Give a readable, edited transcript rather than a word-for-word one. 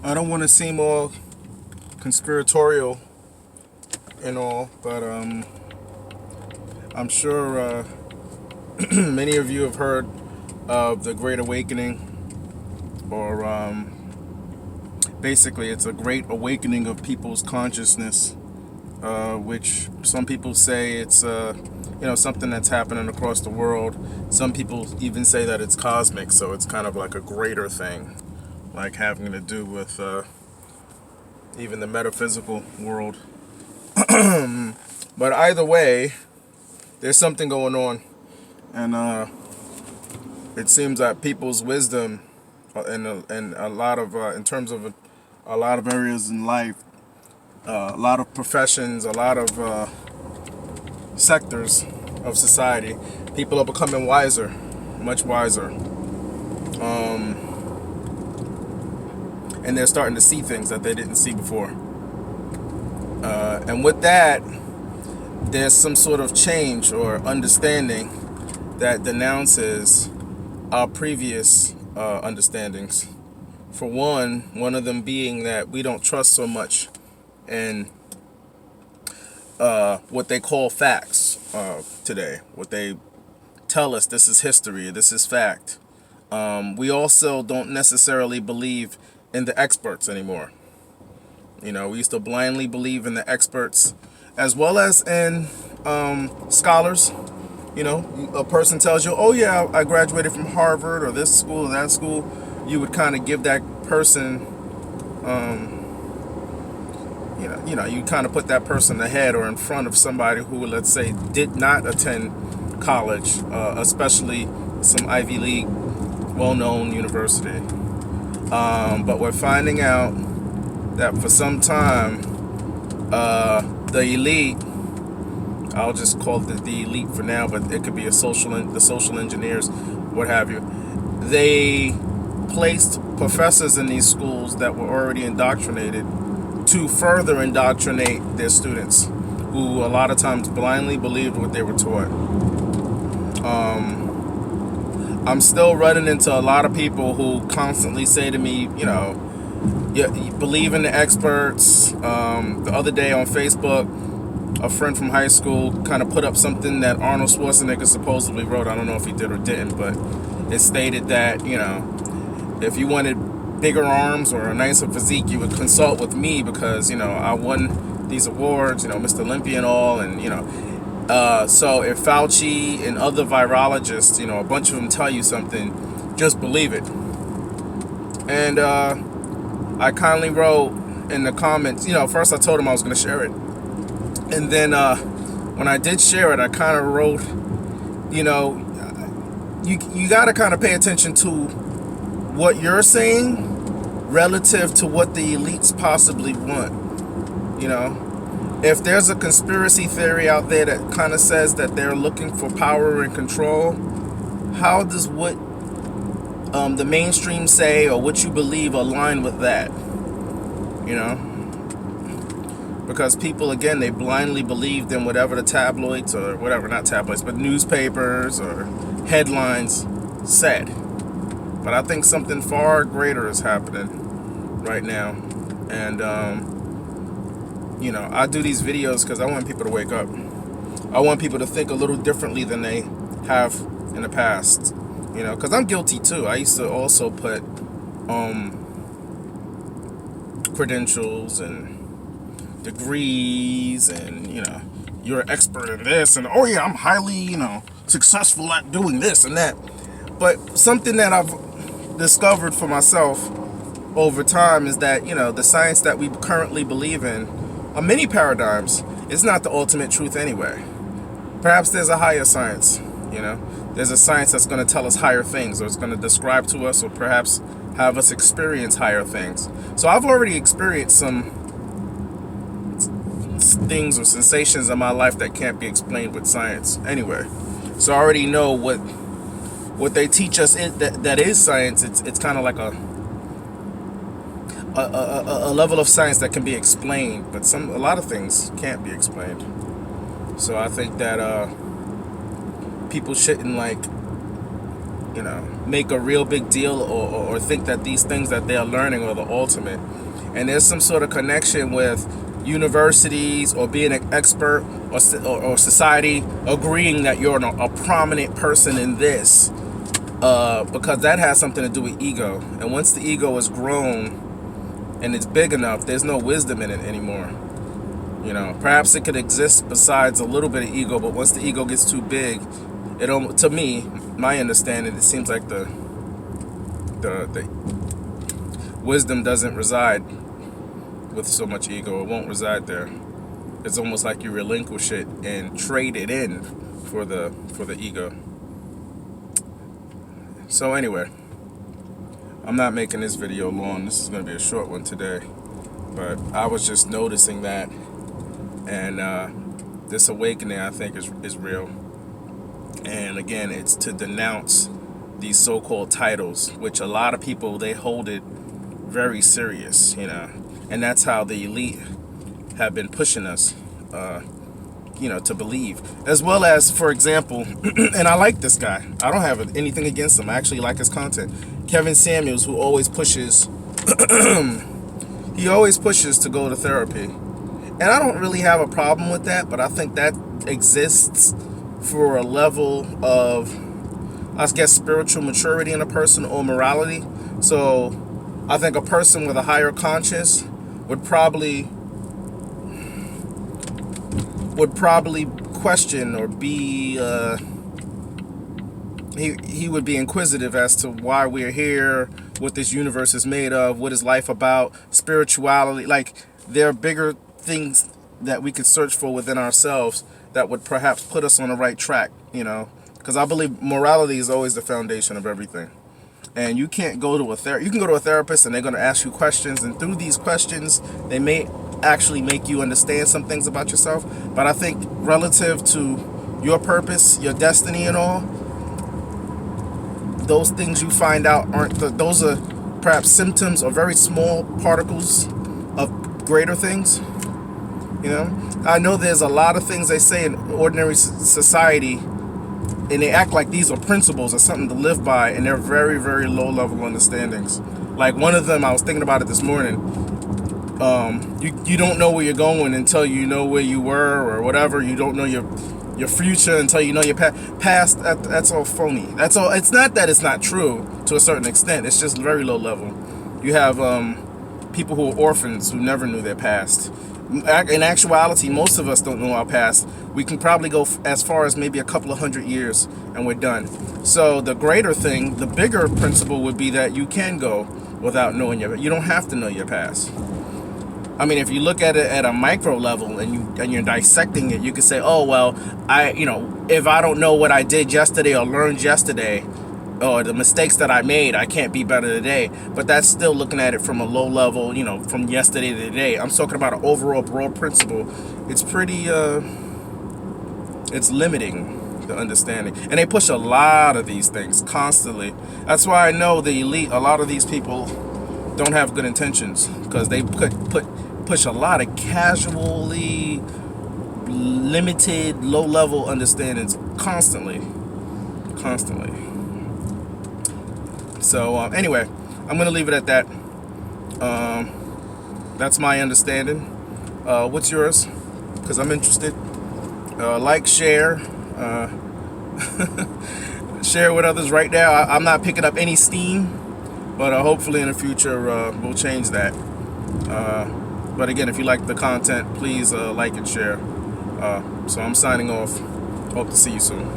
I don't want to seem all conspiratorial and all, but I'm sure many of you have heard of the Great Awakening, or basically, it's a great awakening of people's consciousness, which some people say it's something that's happening across the world. Some people even say that it's cosmic, so it's kind of like a greater thing, like having to do with even the metaphysical world. But either way, there's something going on, and it seems that people's wisdom and a lot of in terms of a lot of areas in life, a lot of professions, a lot of sectors of society, people are becoming wiser, much wiser, and they're starting to see things that they didn't see before. And with that, there's some sort of change or understanding that denounces our previous understandings. For one of them being that we don't trust so much in what they call facts today. What they tell us, this is history, this is fact. We also don't necessarily believe in the experts anymore. We used to blindly believe in the experts as well as in scholars. A person tells you, oh yeah, I graduated from Harvard or this school or that school. You would kind of give that person, you kind of put that person ahead or in front of somebody who, let's say, did not attend college, especially some Ivy League, well-known university. But we're finding out that for some time, the elite, I'll just call it the elite for now, but it could be the social engineers, what have you. They placed professors in these schools that were already indoctrinated to further indoctrinate their students, who a lot of times blindly believed what they were taught. I'm still running into a lot of people who constantly say to me, you believe in the experts. The other day on Facebook, a friend from high school kind of put up something that Arnold Schwarzenegger supposedly wrote. I don't know if he did or didn't, but it stated that, if you wanted bigger arms or a nicer physique, you would consult with me because, I won these awards, Mr. Olympia and all, and, so if Fauci and other virologists, a bunch of them tell you something, just believe it. And I kindly wrote in the comments, first I told him I was going to share it. And then when I did share it, I kind of wrote, you got to kind of pay attention to what you're saying relative to what the elites possibly want. If there's a conspiracy theory out there that kind of says that they're looking for power and control, how does what the mainstream say or what you believe align with that? Because people, again, they blindly believed in whatever the tabloids or whatever, not tabloids, but newspapers or headlines said. But I think something far greater is happening right now. And, I do these videos because I want people to wake up. I want people to think a little differently than they have in the past. Because I'm guilty too. I used to also put credentials and degrees and, you're an expert in this and, oh yeah, I'm highly, successful at doing this and that. But something that I've discovered for myself over time is that, the science that we currently believe in, many paradigms, is not the ultimate truth anyway. Perhaps there's a higher science, there's a science that's going to tell us higher things, or it's going to describe to us, or perhaps have us experience higher things. So I've already experienced some things or sensations in my life that can't be explained with science anyway. So I already know what they teach us that is science. It's kind of like a level of science that can be explained, but a lot of things can't be explained. So I think that people shouldn't make a real big deal, or think that these things that they are learning are the ultimate. And there's some sort of connection with universities or being an expert, or society agreeing that you're a prominent person in this, because that has something to do with ego. And once the ego is grown and it's big enough, there's no wisdom in it anymore. Perhaps it could exist besides a little bit of ego, but once the ego gets too big, to me, my understanding, it seems like the wisdom doesn't reside with so much ego. It won't reside there. It's almost like you relinquish it and trade it in for the ego. So anyway, I'm not making this video long. This is going to be a short one today, but I was just noticing that, and this awakening, I think, is real. And again, it's to denounce these so-called titles, which a lot of people, they hold it very serious, and that's how the elite have been pushing us, to believe. As well as, for example, and I like this guy. I don't have anything against him. I actually like his content. Kevin Samuels, who always pushes, he always pushes to go to therapy. And I don't really have a problem with that, but I think that exists for a level of, I guess, spiritual maturity in a person, or morality. So I think a person with a higher conscience would probably question, or be he would be inquisitive as to why we're here, what this universe is made of, what is life about, spirituality. Like, there are bigger things that we could search for within ourselves that would perhaps put us on the right track, because I believe morality is always the foundation of everything. And you can't go to you can go to a therapist, and they're going to ask you questions, and through these questions they may actually make you understand some things about yourself. But I think relative to your purpose, your destiny, and all, those things you find out those are perhaps symptoms, or very small particles of greater things. I know there's a lot of things they say in ordinary society, and they act like these are principles or something to live by, and they're very, very low level understandings. Like, one of them, I was thinking about it this morning. You don't know where you're going until you know where you were, or whatever. You don't know your future until you know your past. That's all phony. That's all. It's not that it's not true to a certain extent. It's just very low level. You have people who are orphans who never knew their past. In actuality, most of us don't know our past. We can probably go as far as maybe a couple of 100 years, and we're done. So the greater thing, the bigger principle would be that you can go without knowing you don't have to know your past. I mean, if you look at it at a micro level, and you're dissecting it, you could say, oh, well, if I don't know what I did yesterday or learned yesterday, or the mistakes that I made, I can't be better today. But that's still looking at it from a low level, from yesterday to today. I'm talking about an overall broad principle. It's pretty, it's limiting the understanding. And they push a lot of these things constantly. That's why I know the elite, a lot of these people don't have good intentions, because they push a lot of casually limited, low level understandings constantly. So anyway, I'm gonna leave it at that. That's my understanding. What's yours? Because I'm interested. Like, share, share with others. Right now, I'm not picking up any steam, but hopefully in the future we'll change that. But again, if you like the content, please like and share. So I'm signing off. Hope to see you soon.